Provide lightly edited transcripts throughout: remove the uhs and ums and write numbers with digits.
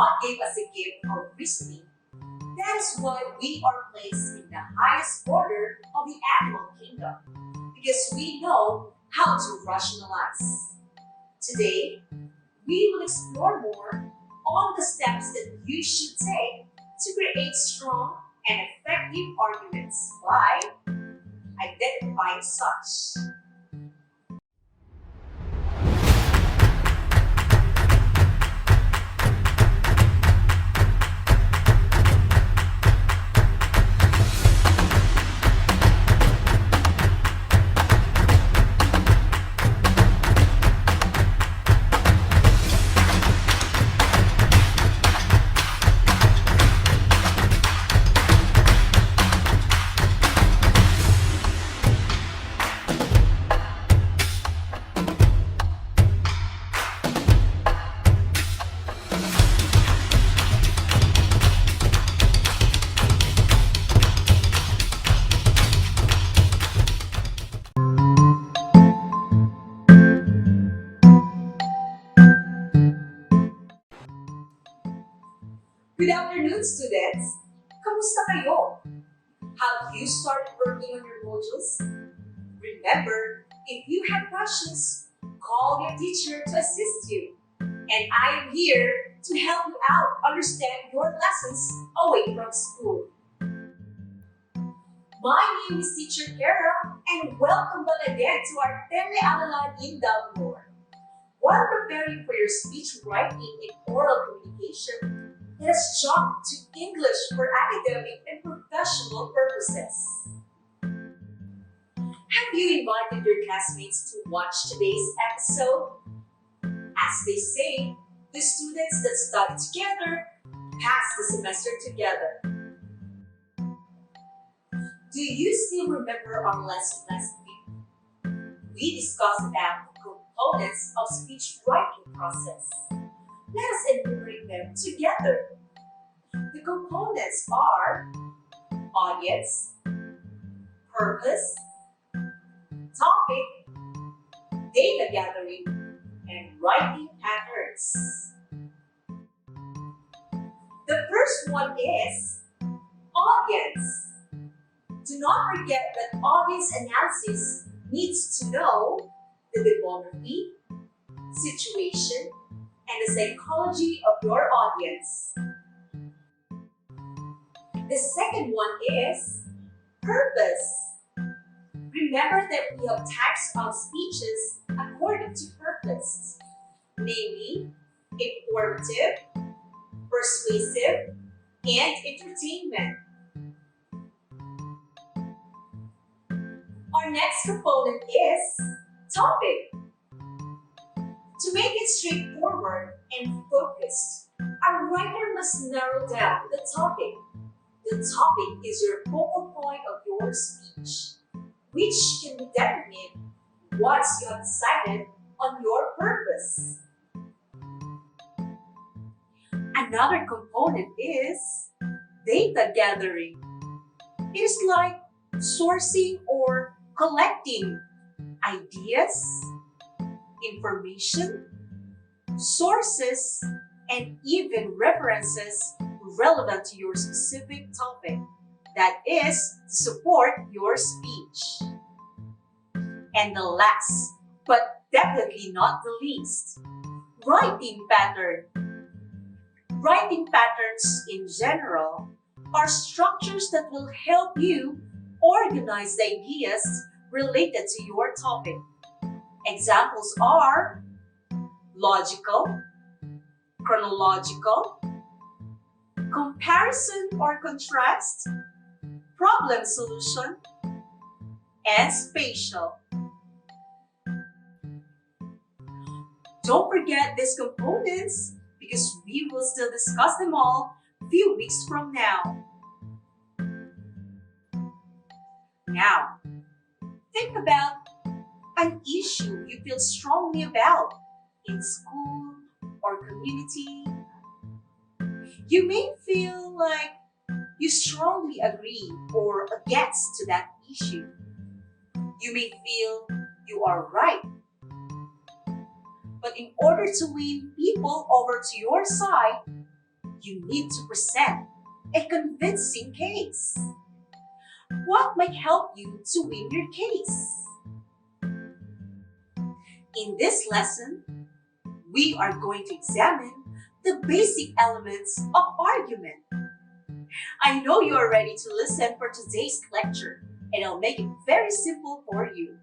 God gave us a gift of reasoning. That is why we are placed in the highest order of the animal kingdom, because we know how to rationalize. Today, we will explore more on the steps that you should take to create strong and effective arguments by identifying such. Good afternoon, students! Kamusta kayo? Have you started working on your modules? Remember, if you have questions, call your teacher to assist you. And I am here to help you out understand your lessons away from school. My name is Teacher KERRA, and welcome back again to our Tele-Aralan in Davao. While preparing for your speech writing and oral communication, let's jump to English for academic and professional purposes. Have you invited your classmates to watch today's episode? As they say, the students that study together pass the semester together. Do you still remember our lesson last week? We discussed about the components of speech writing process. Let us enumerate them together. The components are audience, purpose, topic, data gathering, and writing patterns. The first one is audience. Do not forget that audience analysis needs to know the demography, situation, and the psychology of your audience. The second one is purpose. Remember that we have types of speeches according to purpose, namely informative, persuasive, and entertainment. Our next component is topic. To make it straightforward and focused, a writer must narrow down the topic. The topic is your focal point of your speech, which can be determined once you have decided on your purpose. Another component is data gathering. It is like sourcing or collecting ideas, information, sources, and even references relevant to your specific topic, that is, to support your speech. And the last, but definitely not the least, writing pattern. Writing patterns in general are structures that will help you organize the ideas related to your topic. Examples are logical, chronological, comparison or contrast, problem solution, and spatial. Don't forget these components because we will still discuss them all a few weeks from now. Now, think about an issue you feel strongly about in school or community. You may feel like you strongly agree or against to that issue. You may feel you are right. But in order to win people over to your side, you need to present a convincing case. What might help you to win your case? In this lesson, we are going to examine the basic elements of argument. I know you are ready to listen for today's lecture, and I'll make it very simple for you.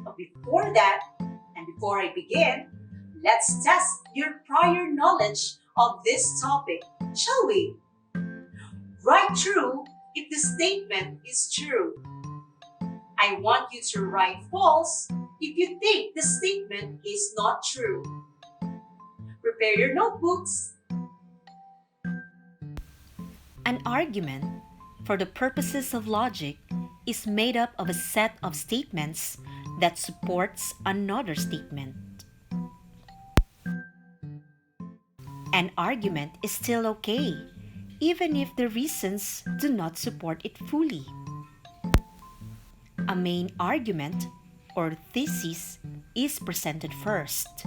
But before that, and before I begin, let's test your prior knowledge of this topic, shall we? Write true if the statement is true. I want you to write false if you think the statement is not true. Prepare your notebooks. An argument, for the purposes of logic, is made up of a set of statements that supports another statement. An argument is still okay, even if the reasons do not support it fully. A main argument, or thesis, is presented first.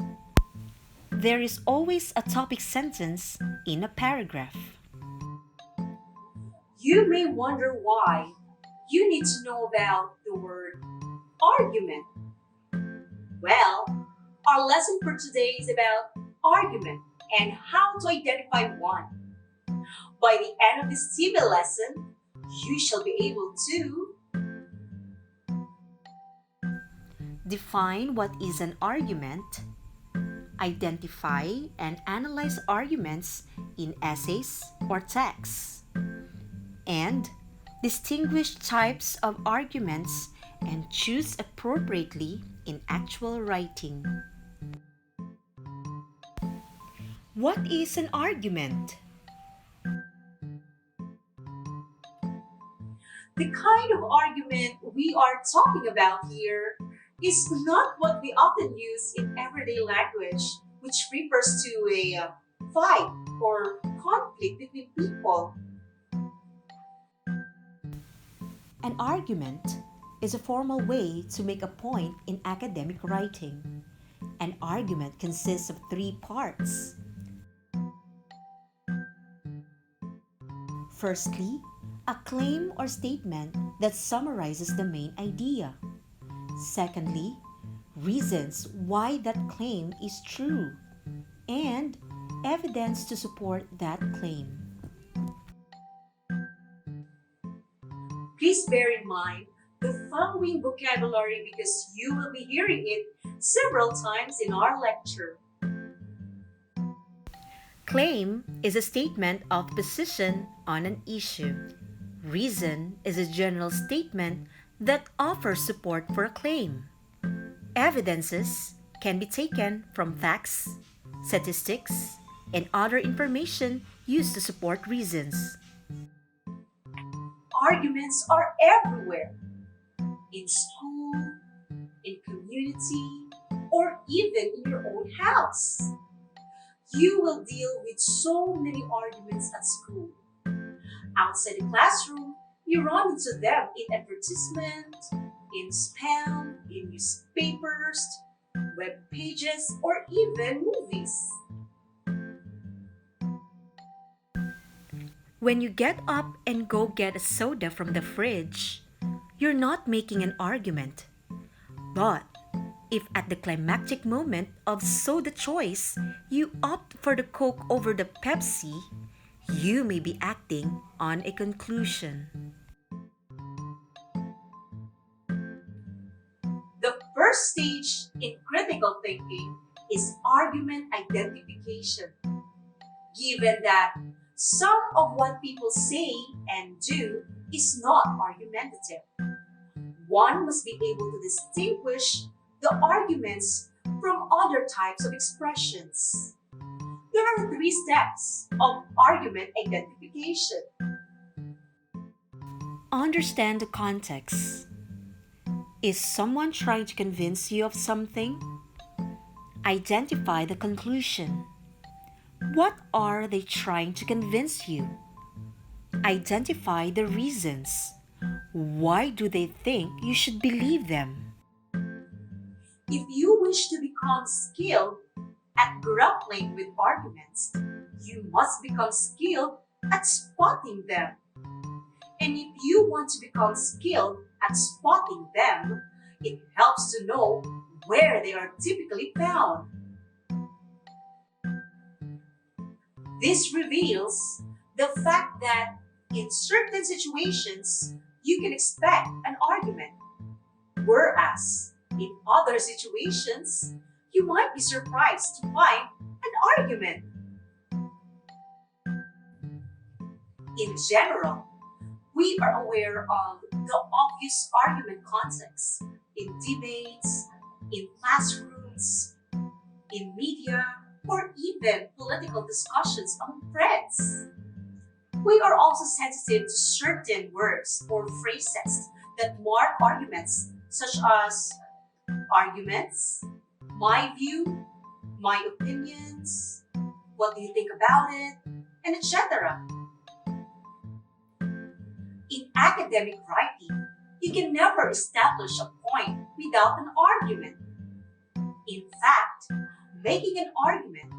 There is always a topic sentence in a paragraph. You may wonder why you need to know about the word argument. Well, our lesson for today is about argument and how to identify one. By the end of this TV lesson, you shall be able to define what is an argument, identify and analyze arguments in essays or texts, and distinguish types of arguments and choose appropriately in actual writing. What is an argument? the kind of argument we are talking about here is not what we often use in everyday language, which refers to a fight or conflict between people. An argument is a formal way to make a point in academic writing. An argument consists of 3 parts. Firstly, a claim or statement that summarizes the main idea. Secondly, reasons why that claim is true, and evidence to support that claim. Please bear in mind the following vocabulary because you will be hearing it several times in our lecture. Claim is a statement of position on an issue. Reason is a general statement that offers support for a claim. Evidences can be taken from facts, statistics, and other information used to support reasons. Arguments are everywhere. In school, in community, or even in your own house. You will deal with so many arguments at school. Outside the classroom, you run into them in advertisement, in spam, in newspapers, web pages, or even movies. When you get up and go get a soda from the fridge, you're not making an argument. But if at the climactic moment of soda choice, you opt for the Coke over the Pepsi, you may be acting on a conclusion. The first stage in critical thinking is argument identification. Given that some of what people say and do is not argumentative, one must be able to distinguish the arguments from other types of expressions. There are 3 steps of argument identification. Understand the context. Is someone trying to convince you of something? Identify the conclusion. What are they trying to convince you? Identify the reasons. Why do they think you should believe them? If you wish to become skilled at grappling with arguments, you must become skilled at spotting them. And if you want to become skilled at spotting them, it helps to know where they are typically found. This reveals the fact that in certain situations, you can expect an argument, whereas in other situations, you might be surprised to find an argument. In general, we are aware of the obvious argument context in debates, in classrooms, in media, or even political discussions among friends. We are also sensitive to certain words or phrases that mark arguments, such as arguments, my view, my opinions, what do you think about it, and etc. In academic writing, you can never establish a point without an argument. In fact, making an argument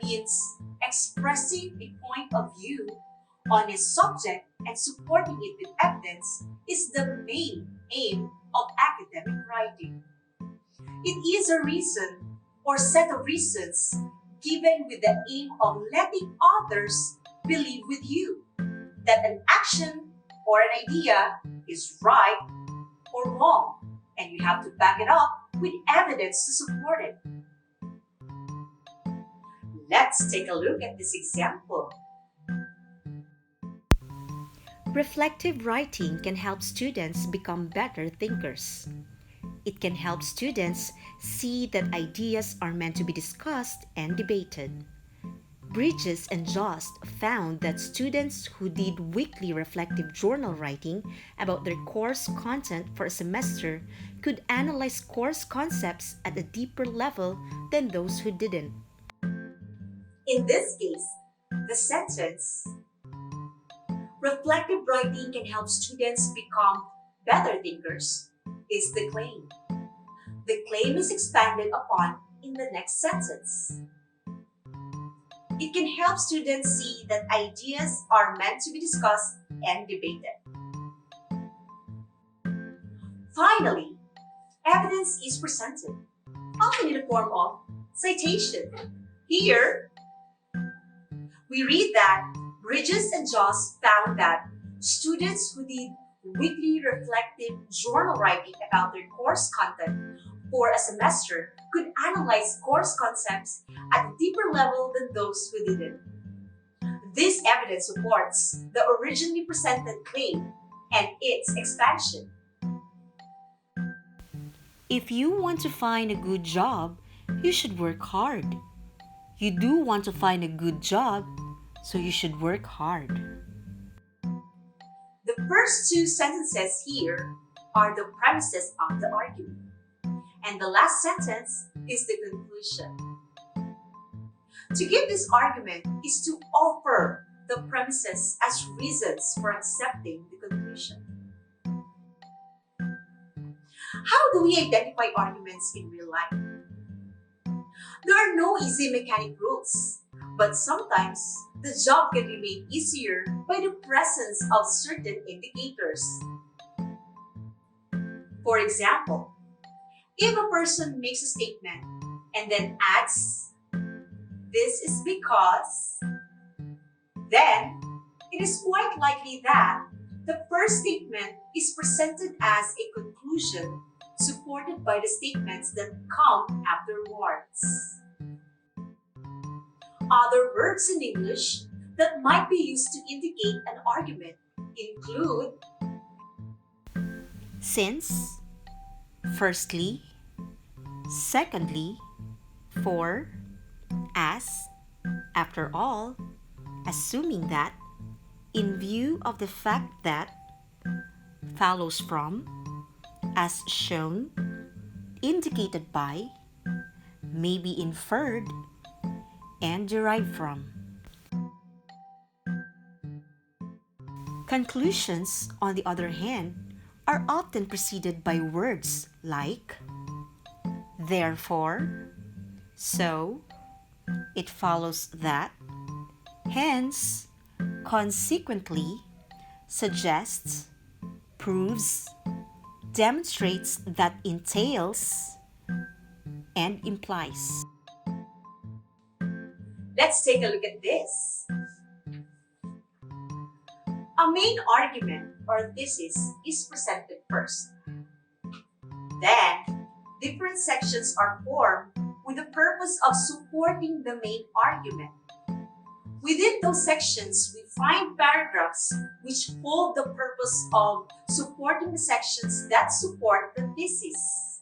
means expressing a point of view on a subject and supporting it with evidence is the main aim of academic writing. It is a reason or set of reasons given with the aim of letting others believe with you that an action or an idea is right or wrong, and you have to back it up with evidence to support it. Let's take a look at this example. Reflective writing can help students become better thinkers. It can help students see that ideas are meant to be discussed and debated. Bridges and Jost found that students who did weekly reflective journal writing about their course content for a semester could analyze course concepts at a deeper level than those who didn't. In this case, the sentence, reflective writing can help students become better thinkers, is the claim. The claim is expanded upon in the next sentence. It can help students see that ideas are meant to be discussed and debated. Finally, evidence is presented, often in the form of citation. Here, we read that Bridges and Jost found that students who did weekly reflective journal writing about their course content for a semester could analyze course concepts at a deeper level than those who didn't. This evidence supports the originally presented claim and its expansion. If you want to find a good job, you should work hard. You do want to find a good job, so you should work hard. The first two sentences here are the premises of the argument, and the last sentence is the conclusion. To give this argument is to offer the premises as reasons for accepting the conclusion. How do we identify arguments in real life? There are no easy mechanic rules, but sometimes the job can be made easier by the presence of certain indicators. For example, if a person makes a statement and then adds, "This is because," then it is quite likely that the first statement is presented as a conclusion supported by the statements that come afterwards. Other words in English that might be used to indicate an argument include Since, firstly, secondly, for, as, after all, assuming that, in view of the fact that, follows from, as shown, indicated by, may be inferred, and derived from. Conclusions, on the other hand, are often preceded by words like therefore, so, it follows that, Hence, consequently, suggests, proves, demonstrates that entails, and implies. Let's take a look at this. A main argument or thesis is presented first. Then, different sections are formed with the purpose of supporting the main argument. Within those sections, we find paragraphs which hold the purpose of supporting the sections that support the thesis.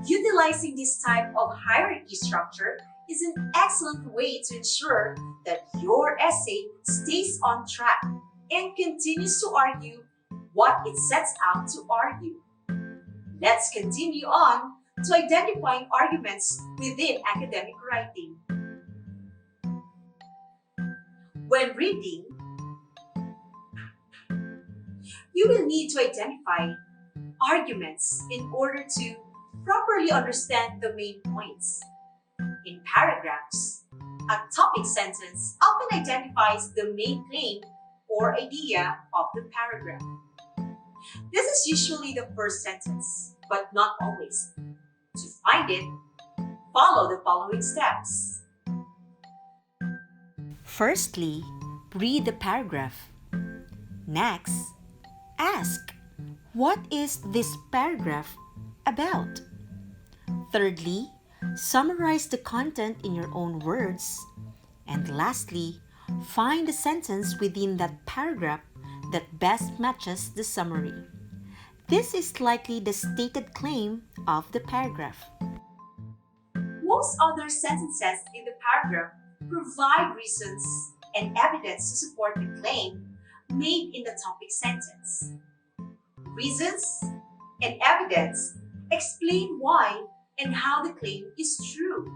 Utilizing this type of hierarchy structure is an excellent way to ensure that your essay stays on track and continues to argue what it sets out to argue. Let's continue on to identifying arguments within academic writing. When reading, you will need to identify arguments in order to properly understand the main points. In paragraphs, a topic sentence often identifies the main claim or idea of the paragraph. This is usually the first sentence, but not always. To find it, follow the following steps. Firstly, read the paragraph. Next, ask, what is this paragraph about? Thirdly, summarize the content in your own words. And lastly, find the sentence within that paragraph that best matches the summary. This is likely the stated claim of the paragraph. Most other sentences in the paragraph provide reasons and evidence to support the claim made in the topic sentence. Reasons and evidence explain why and how the claim is true,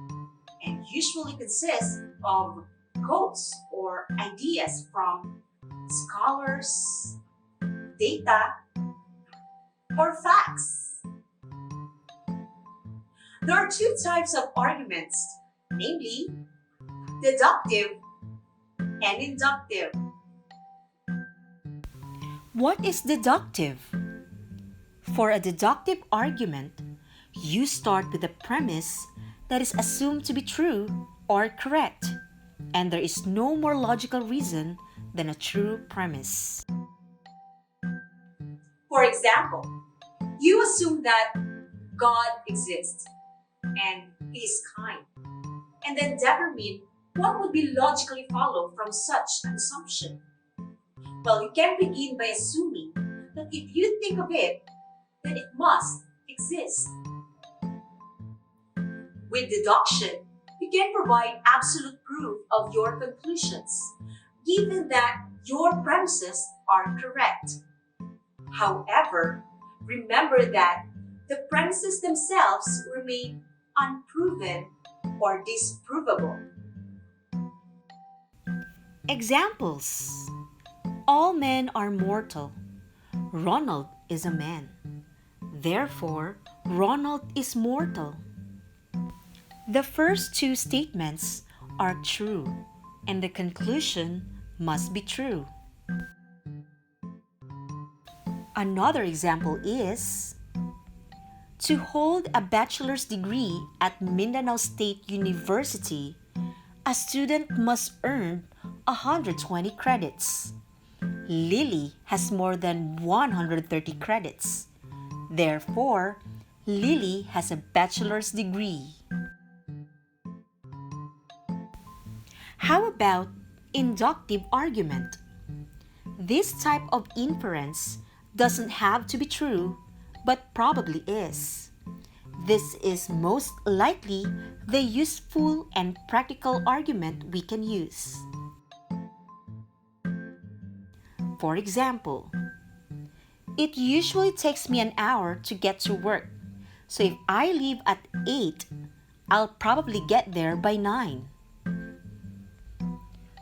and usually consist of quotes or ideas from scholars, data, or facts. There are two types of arguments, namely deductive and inductive. What is deductive? For a deductive argument, you start with a premise that is assumed to be true or correct, and there is no more logical reason than a true premise. For example, you assume that God exists and He is kind, and then determine what would be logically followed from such an assumption. Well, you can begin by assuming that if you think of it, then it must exist. With deduction, you can provide absolute proof of your conclusions, given that your premises are correct. However, remember that the premises themselves remain unproven or disprovable. Examples: all men are mortal. Ronald is a man. Therefore, Ronald is mortal. The first two statements are true, and the conclusion must be true. Another example is, to hold a bachelor's degree at Mindanao State University, a student must earn 120 credits. Lily has more than 130 credits. Therefore, Lily has a bachelor's degree. How about inductive argument? This type of inference doesn't have to be true, but probably is. This is most likely the useful and practical argument we can use. For example, it usually takes me an hour to get to work, so if I leave at 8, I'll probably get there by 9.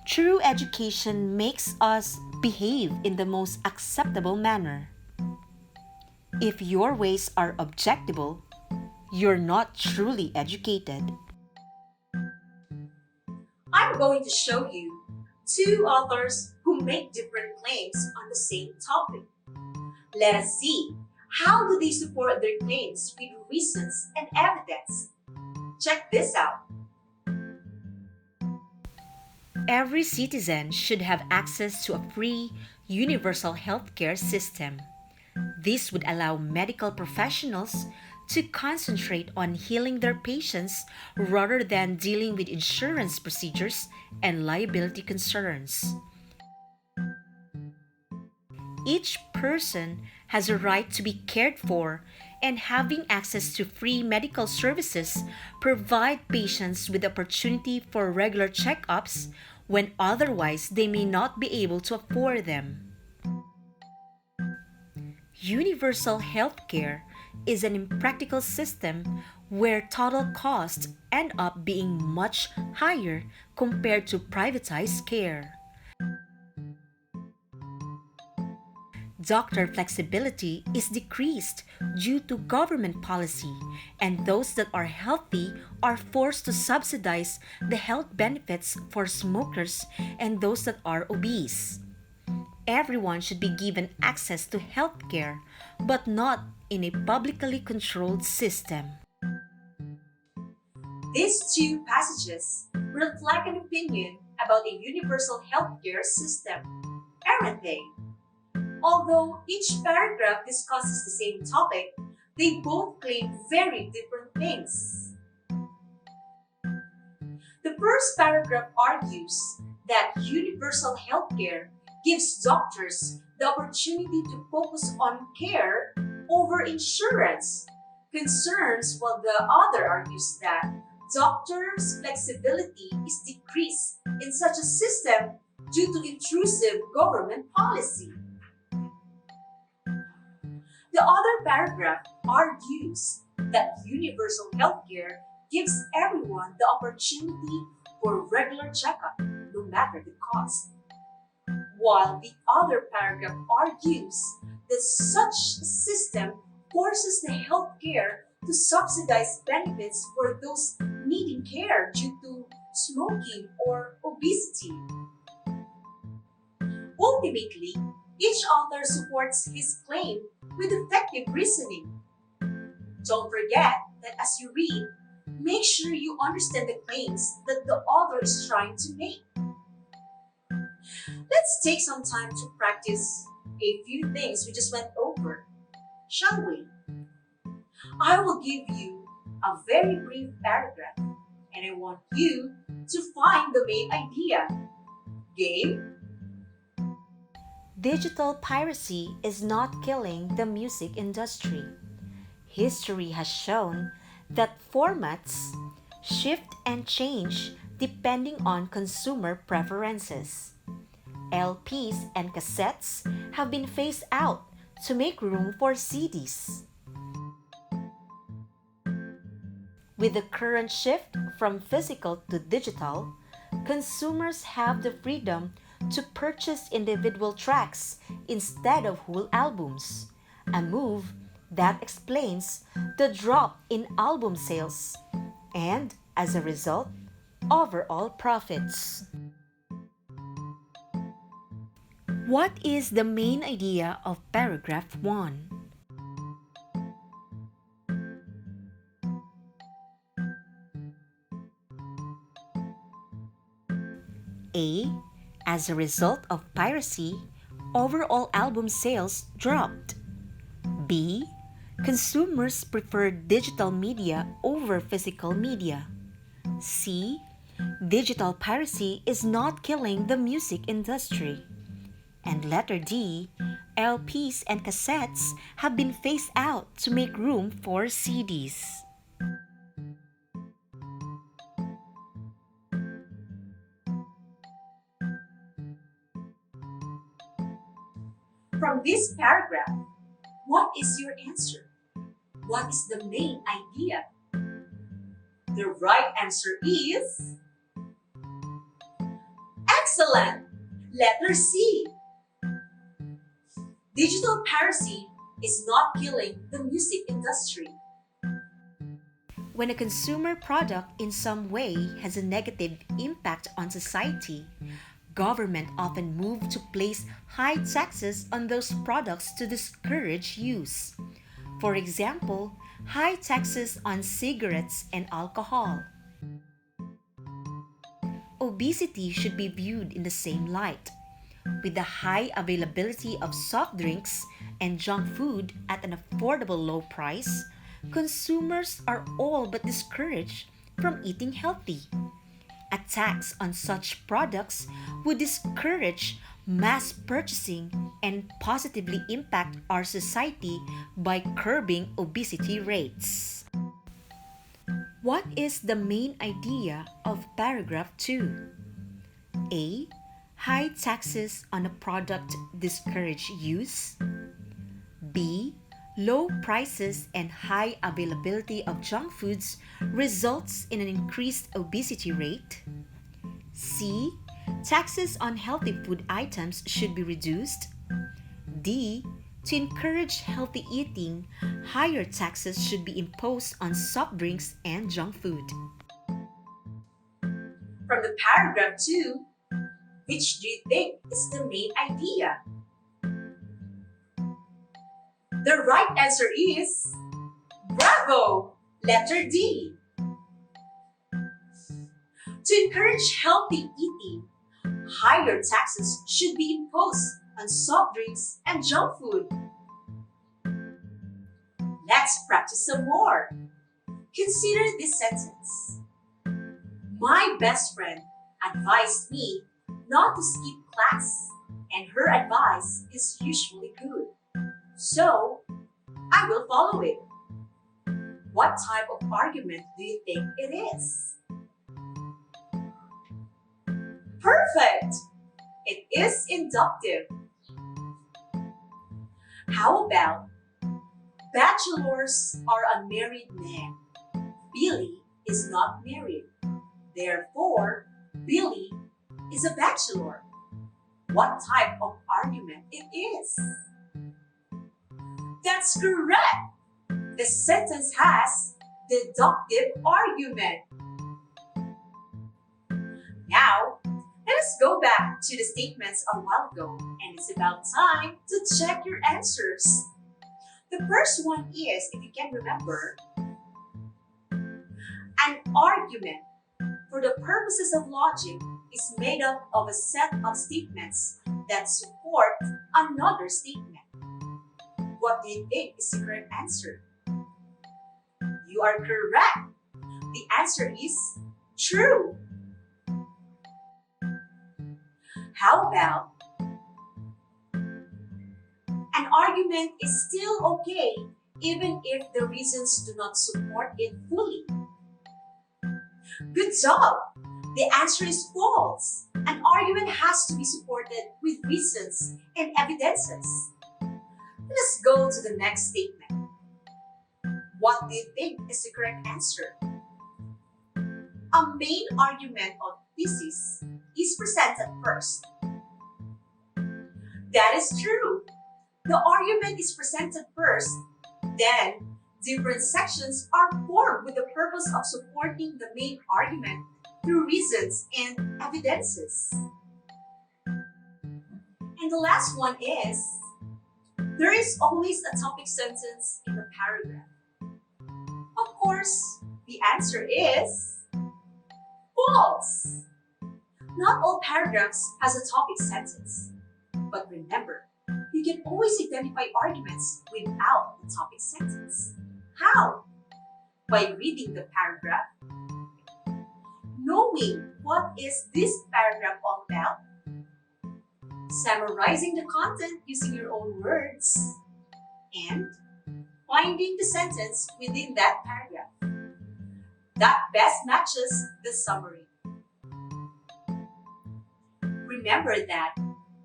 True education makes us behave in the most acceptable manner. If your ways are objectable, you're not truly educated. I'm going to show you two authors who make different claims on the same topic. Let us see how do they support their claims with reasons and evidence. Check this out. Every citizen should have access to a free, universal healthcare system. This would allow medical professionals to concentrate on healing their patients rather than dealing with insurance procedures and liability concerns. Each person has a right to be cared for, and having access to free medical services provide patients with the opportunity for regular checkups when otherwise they may not be able to afford them. Universal healthcare is an impractical system where total costs end up being much higher compared to privatized care. Doctor flexibility is decreased due to government policy, and those that are healthy are forced to subsidize the health benefits for smokers and those that are obese. Everyone should be given access to health care, but not in a publicly controlled system. These two passages reflect an opinion about a universal healthcare system, aren't they? Although each paragraph discusses the same topic, they both claim very different things. The first paragraph argues that universal healthcare gives doctors the opportunity to focus on care over insurance concerns, while the other argues that doctors' flexibility is decreased in such a system due to intrusive government policy. The other paragraph argues that universal healthcare gives everyone the opportunity for regular checkup, no matter the cost. While the other paragraph argues that such a system forces the healthcare to subsidize benefits for those needing care due to smoking or obesity. Ultimately, each author supports his claim with effective reasoning. Don't forget that as you read, make sure you understand the claims that the author is trying to make. Let's take some time to practice a few things we just went over, shall we? I will give you a very brief paragraph, and I want you to find the main idea. Game? Digital piracy is not killing the music industry. History has shown that formats shift and change depending on consumer preferences. LPs and cassettes have been phased out to make room for CDs. With the current shift from physical to digital, consumers have the freedom to purchase individual tracks instead of whole albums, a move that explains the drop in album sales and, as a result, overall profits. What is the main idea of paragraph 1? A. As a result of piracy, overall album sales dropped. B. Consumers prefer digital media over physical media. C. Digital piracy is not killing the music industry. And letter D. LPs and cassettes have been phased out to make room for CDs. From this paragraph, what is your answer? What is the main idea? The right answer is excellent! Letter C. Digital piracy is not killing the music industry. When a consumer product in some way has a negative impact on society, government often move to place high taxes on those products to discourage use. For example, high taxes on cigarettes and alcohol. Obesity should be viewed in the same light. With the high availability of soft drinks and junk food at an affordable low price, consumers are all but discouraged from eating healthy. A tax on such products would discourage mass purchasing and positively impact our society by curbing obesity rates. What is the main idea of paragraph 2? A. High taxes on a product discourage use. B. Low prices and high availability of junk foods results in an increased obesity rate. C. Taxes on healthy food items should be reduced. D. To encourage healthy eating, higher taxes should be imposed on soft drinks and junk food. From the paragraph 2, which do you think is the main idea? The right answer is bravo! Letter D. To encourage healthy eating, higher taxes should be imposed on soft drinks and junk food. Let's practice some more. Consider this sentence. My best friend advised me not to skip class, and her advice is usually good. So, I will follow it. What type of argument do you think it is? Perfect! It is inductive. How about bachelors are unmarried men? Billy is not married. Therefore, Billy is a bachelor. What type of argument it is? That's correct. The sentence has deductive argument. Now, let us go back to the statements a while ago, and it's about time to check your answers. The first one is, if you can remember, an argument for the purposes of logic is made up of a set of statements that support another statement. What do you think is the correct answer? You are correct. The answer is true. How about an argument is still okay even if the reasons do not support it fully? Good job! The answer is false. An argument has to be supported with reasons and evidences. Let's go to the next statement. What do you think is the correct answer? A main argument of thesis is presented first. That is true. The argument is presented first, then different sections are formed with the purpose of supporting the main argument through reasons and evidences. And the last one is, there is always a topic sentence in the paragraph. Of course, the answer is false. Not all paragraphs has a topic sentence. But remember, you can always identify arguments without the topic sentence. How? By reading the paragraph, knowing what is this paragraph all about, summarizing the content using your own words, and finding the sentence within that paragraph that best matches the summary. Remember that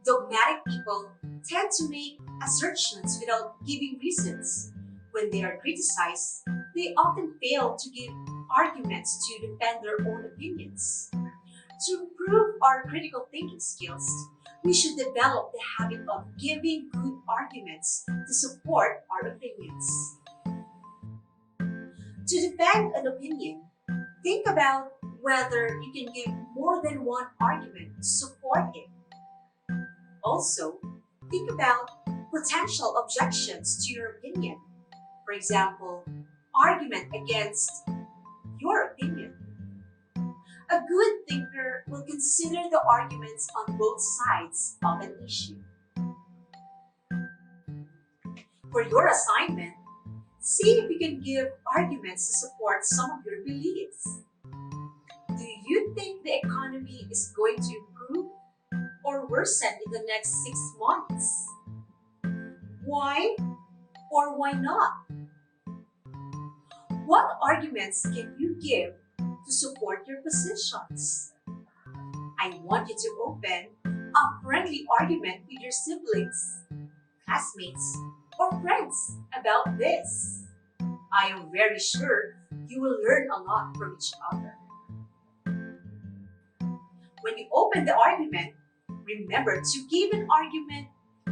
dogmatic people tend to make assertions without giving reasons. When they are criticized, they often fail to give arguments to defend their own opinions. To improve our critical thinking skills, we should develop the habit of giving good arguments to support our opinions. To defend an opinion, think about whether you can give more than one argument to support it. Also, think about potential objections to your opinion. For example, argument against your opinion. A good thinker will consider the arguments on both sides of an issue. For your assignment, see if you can give arguments to support some of your beliefs. Do you think the economy is going to improve or worsen in the next 6 months? Why or why not? What arguments can you give to support your positions? I want you to open a friendly argument with your siblings, classmates, or friends about this. I am very sure you will learn a lot from each other. When you open the argument, remember to give an argument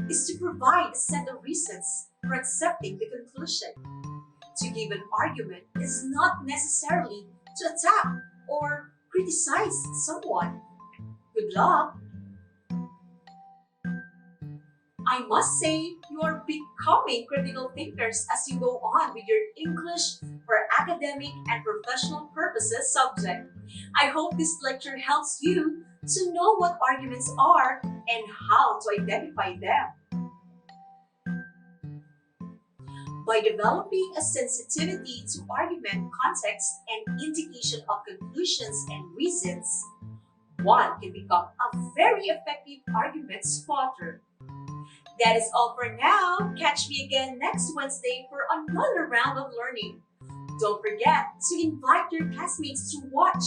is to provide a set of reasons for accepting the conclusion. To give an argument is not necessarily to attack or criticize someone. Good luck! I must say, you are becoming critical thinkers as you go on with your English for academic and professional purposes subject. I hope this lecture helps you to know what arguments are and how to identify them. By developing a sensitivity to argument, context, and indication of conclusions and reasons, one can become a very effective argument spotter. That is all for now. Catch me again next Wednesday for another round of learning. Don't forget to invite your classmates to watch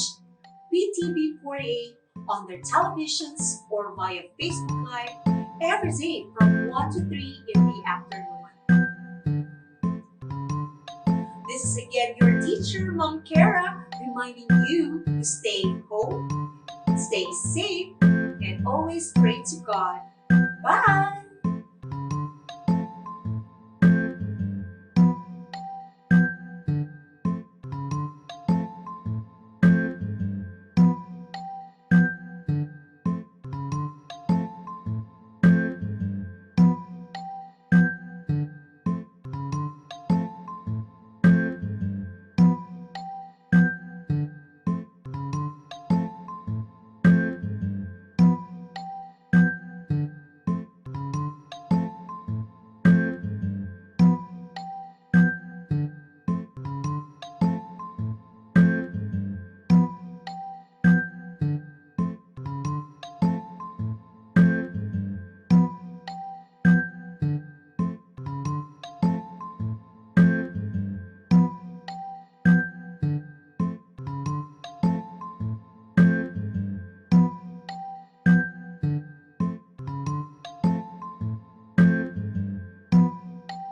BTB48 on their televisions or via Facebook Live every day from 1 to 3 in the afternoon. This is again your teacher, Mom KERRA, reminding you to stay home, stay safe, and always pray to God. Bye!